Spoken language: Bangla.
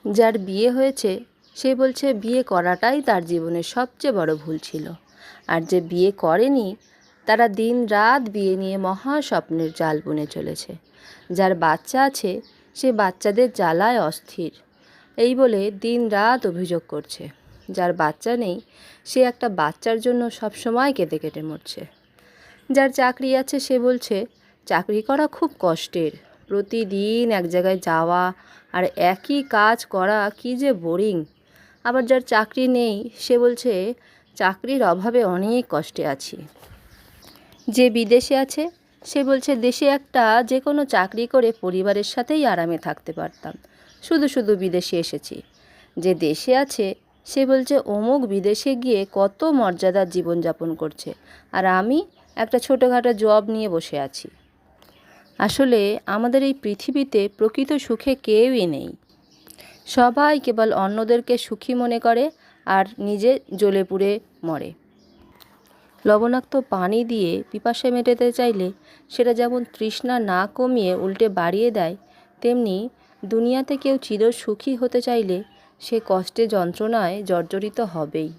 যার বিয়ে হয়েছে সে বলছে বিয়ে করাটাই তার জীবনের সবচেয়ে বড় ভুল ছিল, আর যে বিয়ে করেনি তারা দিন রাত বিয়ে নিয়ে মহা স্বপ্নের জাল বুনে চলেছে। যার বাচ্চা আছে সে বাচ্চাদের জ্বালায় অস্থির, এই বলে দিন রাত অভিযোগ করছে। যার বাচ্চা নেই সে একটা বাচ্চার জন্য সবসময় কেঁদে কেটে মরছে। যার চাকরি আছে সে বলছে চাকরি করা খুব কষ্টের, প্রতিদিন এক জায়গায় যাওয়া আর একই কাজ করা কী যে বোরিং। আবার যার চাকরি নেই সে বলছে চাকরির অভাবে অনেক কষ্টে আছি। যে বিদেশে আছে সে বলছে দেশে একটা যে কোনো চাকরি করে পরিবারের সাথেই আরামে থাকতে পারতাম, শুধু শুধু বিদেশে এসেছি। যে দেশে আছে সে বলছে অমুক বিদেশে গিয়ে কত মর্যাদার জীবনযাপন করছে, আর আমি একটা ছোটোখাটো জব নিয়ে বসে আছি। আসলে আমাদের এই পৃথিবীতে প্রকৃত সুখে কেউই নেই। সবাই কেবল অন্যদেরকে সুখী মনে করে আর নিজে জ্বলে পুড়ে মরে। লবণাক্ত পানি দিয়ে পিপাসা মেটাতে চাইলে সেটা যেমন তৃষ্ণা না কমিয়ে উল্টে বাড়িয়ে দেয়, তেমনি দুনিয়াতে কেউ চির সুখী হতে চাইলে সে কষ্টে যন্ত্রণায় জর্জরিত হবেই।